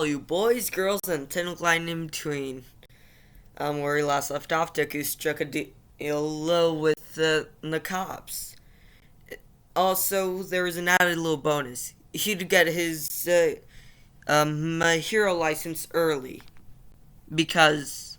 all you boys, girls, and technical line in between. Where we last left off, Deku struck a deal with the cops. Also, there was an added little bonus. He'd get his hero license early. Because,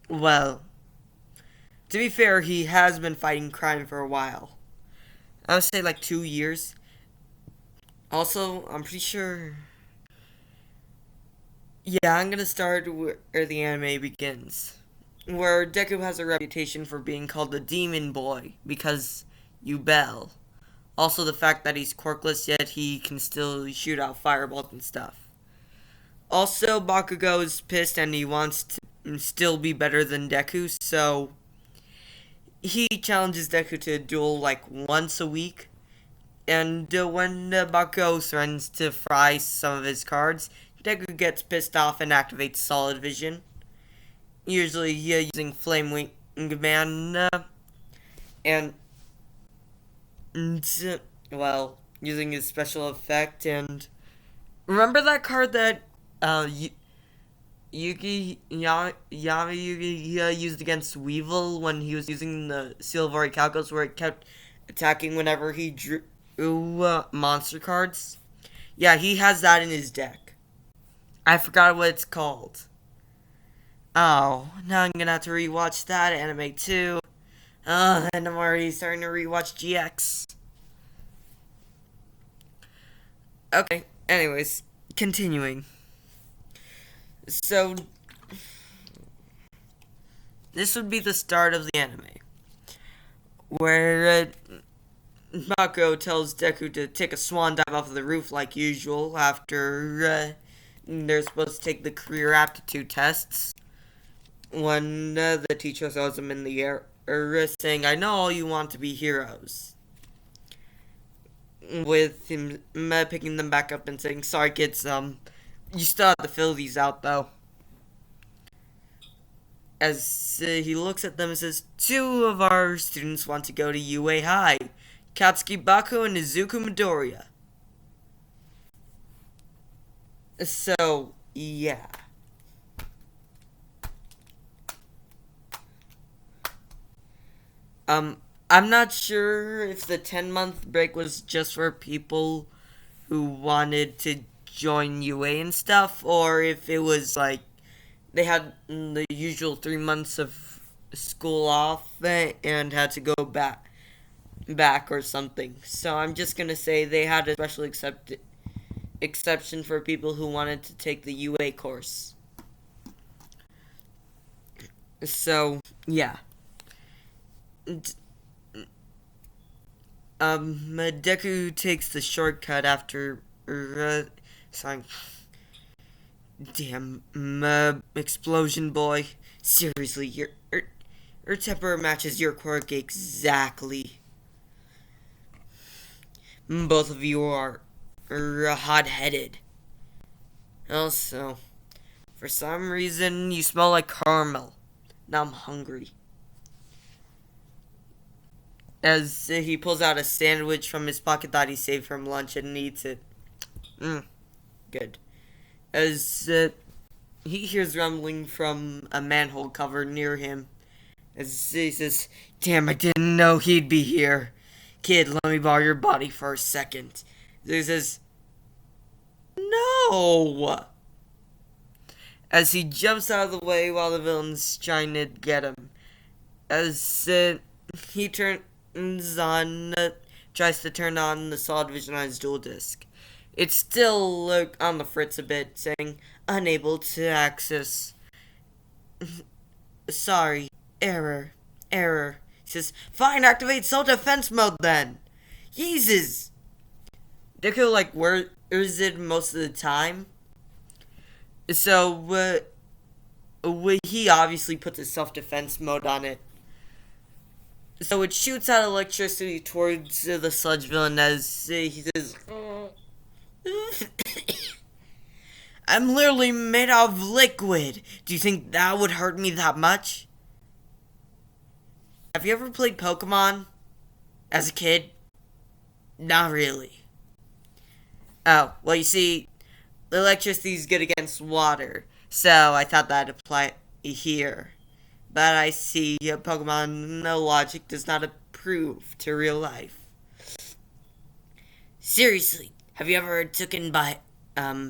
well, to be fair, he has been fighting crime for a while. I would say like 2 years. Also, I'm pretty sure... Yeah, I'm gonna start where the anime begins. Where Deku has a reputation for being called the Demon Boy because you bell. Also, the fact that he's quirkless, yet he can still shoot out fireballs and stuff. Also, Bakugo is pissed and he wants to still be better than Deku, so he challenges Deku to a duel like once a week. And when Bakugo threatens to fry some of his cards, Deku gets pissed off and activates Solid Vision. Usually using Flame Wing Man and using his special effect. And remember that card that Yuki used against Weevil when he was using the Seal of Orichalcos, where it kept attacking whenever he drew monster cards? Yeah, he has that in his deck. I forgot what it's called. Oh, now I'm gonna have to rewatch that anime too. And I'm already starting to rewatch GX. Okay, anyways, continuing. So, this would be the start of the anime. Where Mako tells Deku to take a swan dive off of the roof like usual after they're supposed to take the career aptitude tests. When the teacher throws him in the air, saying, "I know all you want to be heroes." With him picking them back up and saying, "Sorry kids, you still have to fill these out though." As he looks at them and says, "Two of our students want to go to UA High, Katsuki Baku and Izuku Midoriya." So, yeah. I'm not sure if the 10-month break was just for people who wanted to join UA and stuff, or if it was like they had the usual 3 months of school off and had to go back or something. So I'm just gonna say they had a special exception for people who wanted to take the UA course. So yeah. Deku takes the shortcut after sorry. Damn, explosion boy. Seriously, your temper matches your quirk exactly. Both of you are hot-headed. Also, for some reason, you smell like caramel. Now I'm hungry. As he pulls out a sandwich from his pocket that he saved from lunch and eats it. Good. As he hears rumbling from a manhole cover near him. As he says, "Damn, I didn't know he'd be here. Kid, let me borrow your body for a second." He says, "No!" As he jumps out of the way while the villain's trying to get him. As he tries to turn on the Solid Vision on his dual disc. It's still on the fritz a bit, saying, "Unable to access. Sorry, error. He says, "Fine, activate self-defense mode then." Jesus! Deku, where is it most of the time? So, he obviously puts a self-defense mode on it. So it shoots out electricity towards the sludge villain as he says, "I'm literally made out of liquid. Do you think that would hurt me that much?" Have you ever played Pokemon as a kid? Not really. Oh, well, you see, electricity is good against water, so I thought that'd apply here. But I see Pokemon no logic does not approve to real life. Seriously, have you ever taken by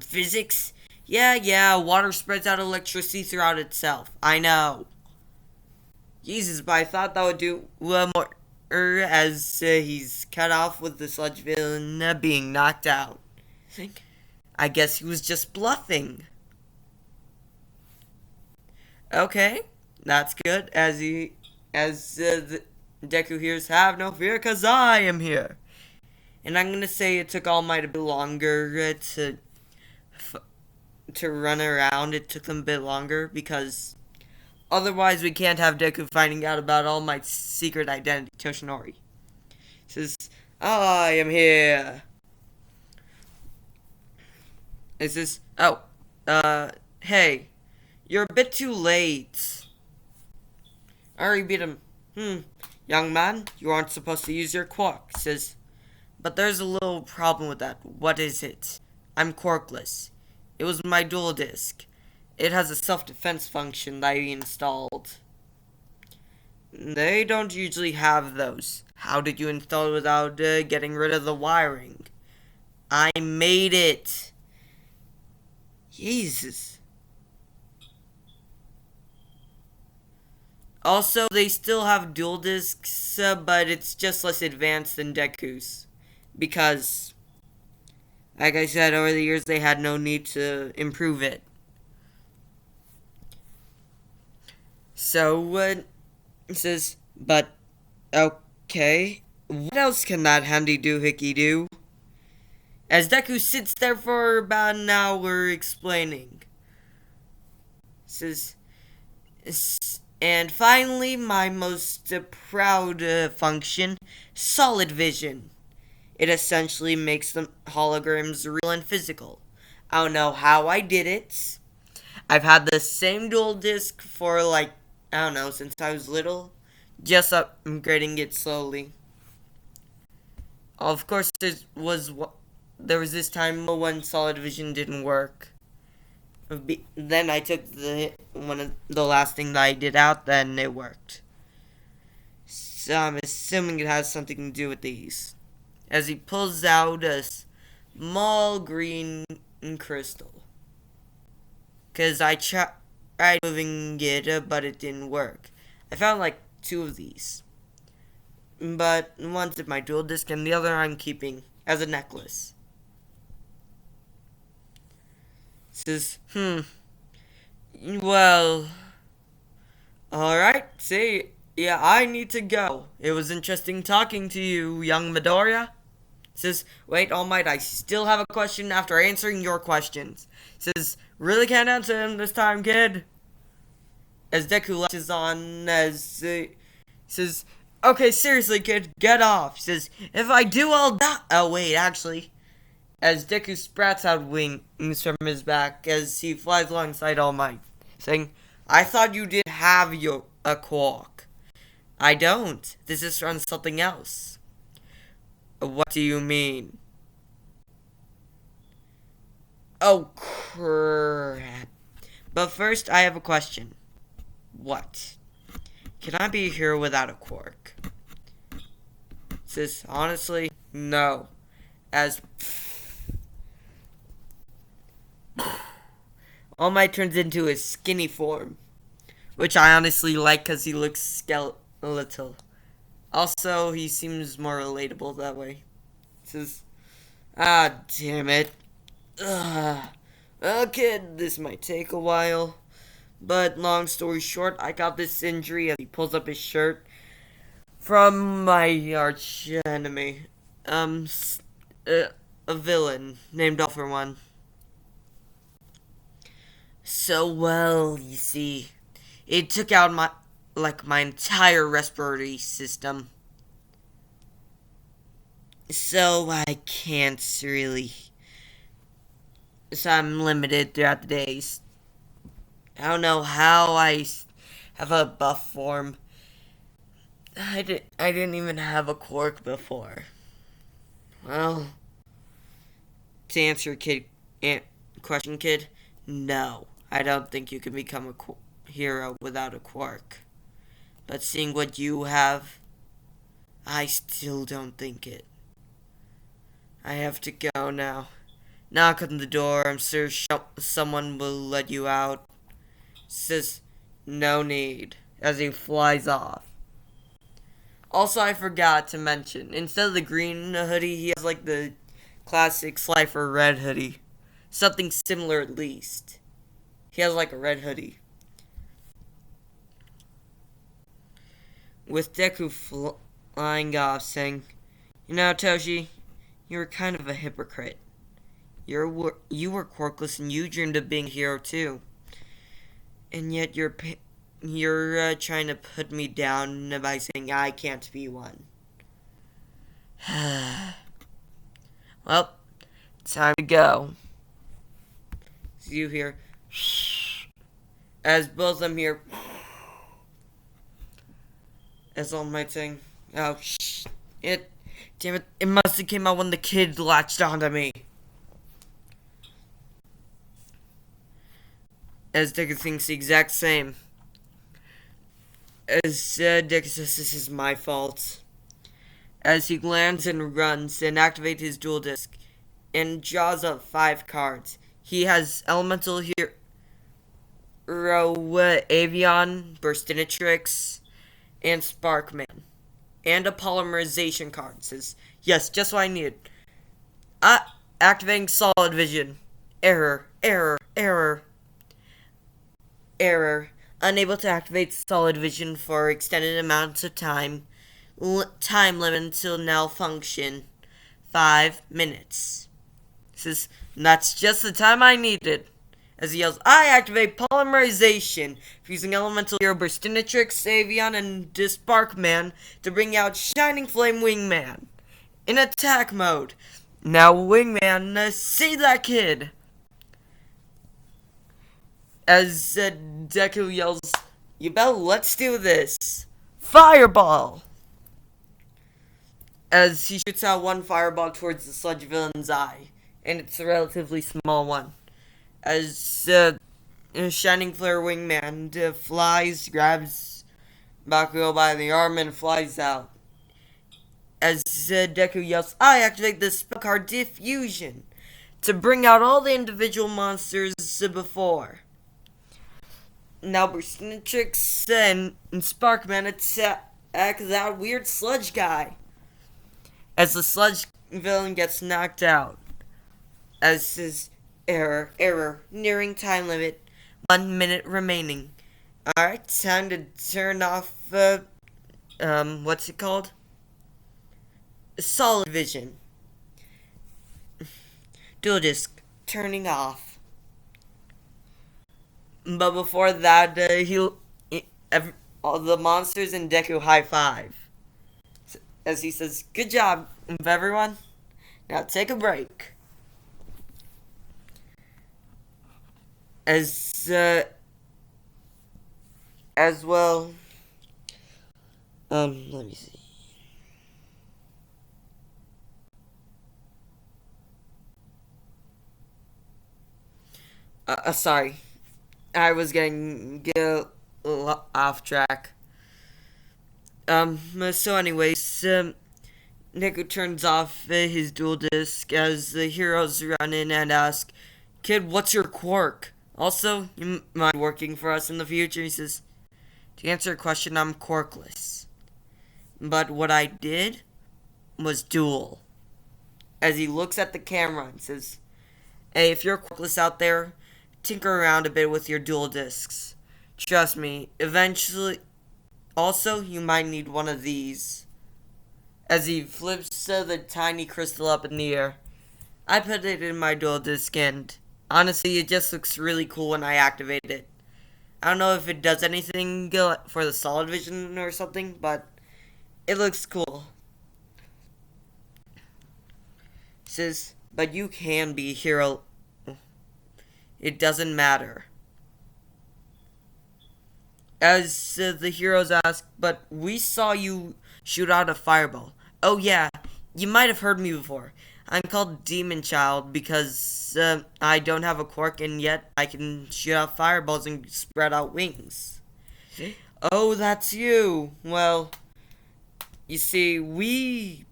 physics? Yeah, water spreads out electricity throughout itself. I know. Jesus, but I thought that would do more as he's cut off with the sludge villain being knocked out. I guess he was just bluffing. Okay, that's good. The Deku hears, have no fear, cause I am here. And I'm gonna say it took All Might a bit longer to run around. It took them a bit longer because otherwise we can't have Deku finding out about All Might's secret identity, Toshinori. He says, I am here. It says, hey, you're a bit too late. I already beat him. Young man, you aren't supposed to use your quark. He says, but there's a little problem with that. What is it? I'm quarkless. It was my dual disk. It has a self-defense function that I installed. They don't usually have those. How did you install it without getting rid of the wiring? I made it. Jesus. Also, they still have dual disks, but it's just less advanced than Deku's. Because, like I said, over the years they had no need to improve it. So, it says, but, okay, what else can that handy doohickey do? As Deku sits there for about an hour explaining. Says, and finally, my most proud function, solid vision. It essentially makes the holograms real and physical. I don't know how I did it. I've had the same dual disc for since I was little. Just upgrading it slowly. Of course, there was this time when solid vision didn't work. Then I took the last thing that I did out, then it worked. So I'm assuming it has something to do with these. As he pulls out a small green crystal. Because I tried moving it, but it didn't work. I found 2 of these. But one's in my dual disc and the other I'm keeping as a necklace. Says, well, alright, see, yeah, I need to go. It was interesting talking to you, young Midoriya. Says, wait, All Might, I still have a question after answering your questions. Says, really can't answer him this time, kid. As Deku latches on, says, okay, seriously, kid, get off. Says, if I do, I'll die. Oh, wait, actually. As Deku sprats out wings from his back as he flies alongside All Might, saying, I thought you did have a quark. I don't. This is from something else. What do you mean? Oh, crap. But first, I have a question. What? Can I be here without a quark? Says, honestly, no. As All Might turns into his skinny form, which I honestly like because he looks skeletal. Also, he seems more relatable that way. He says, damn it. Ugh. Well, kid, this might take a while. But long story short, I got this injury as he pulls up his shirt from my arch enemy. A villain named All For One. So, well, you see, it took out my entire respiratory system. So I can't really. So I'm limited throughout the days. I don't know how I have a buff form. I didn't even have a quark before. Well, to answer question, kid. No, I don't think you can become a hero without a quirk. But seeing what you have, I still don't think it. I have to go now. Knock on the door. I'm sure someone will let you out. Says, no need, as he flies off. Also, I forgot to mention, instead of the green hoodie, he has like the classic Slifer red hoodie. Something similar at least. He has like a red hoodie. With Deku flying off, saying, you know, Toshi, you were kind of a hypocrite. You were quirkless and you dreamed of being a hero too. And yet you're trying to put me down by saying I can't be one. Well, time to go. See you here. As both of them hear, as all my thing. Oh, damn it, it must have came out when the kid latched onto me. As Deku thinks the exact same. As Deku says, this is my fault. As he lands and runs and activates his dual disc and draws up 5 cards. He has Elemental Hero, Avion, Burstinatrix, and Sparkman. And a Polymerization card. Says, yes, just what I needed. Activating Solid Vision. Error. Unable to activate Solid Vision for extended amounts of time. Time limit until malfunction. 5 minutes. Says, that's just the time I needed. As he yells, I activate Polymerization, using Elemental Hero Burstinatrix, Avion, and Sparkman to bring out Shining Flame Wingman. In attack mode. Now Wingman, see that kid! As Deku yells, you better let's do this. Fireball! As he shoots out 1 fireball towards the sludge villain's eye. And it's a relatively small one. As Shining Flare Wingman flies, grabs Bakugo by the arm and flies out. As Deku yells, I activate the spell card Diffusion to bring out all the individual monsters before. Now Burstinatrix and Sparkman attack that weird sludge guy. As the sludge villain gets knocked out. As his error, nearing time limit, 1 minute remaining. Alright, time to turn off, what's it called? Solid Vision. Dual Disc, turning off. But before that, all the monsters in Deku high five. As he says, good job, everyone. Now take a break. As well, let me see. Sorry. I was getting off track. So anyways, Deku turns off his dual disc as the heroes run in and ask, kid, what's your quirk? Also, you mind working for us in the future? He says, to answer your question, I'm quirkless. But what I did was dual. As he looks at the camera and says, hey, if you're quirkless out there, tinker around a bit with your dual discs. Trust me, eventually. Also, you might need one of these. As he flips the tiny crystal up in the air. I put it in my dual disc and honestly, it just looks really cool when I activate it. I don't know if it does anything for the solid vision or something, but it looks cool. It says, but you can be a hero. It doesn't matter. As the heroes ask, but we saw you shoot out a fireball. Oh yeah, You might have heard me before. I'm called Demon Child because I don't have a quirk and yet I can shoot out fireballs and spread out wings. Oh, that's you. Well, you see, we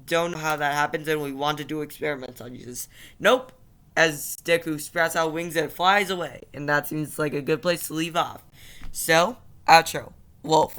don't know how that happens and we want to do experiments on you. Nope. As Deku sprouts out wings and flies away. And that seems like a good place to leave off. So, outro. Wolf.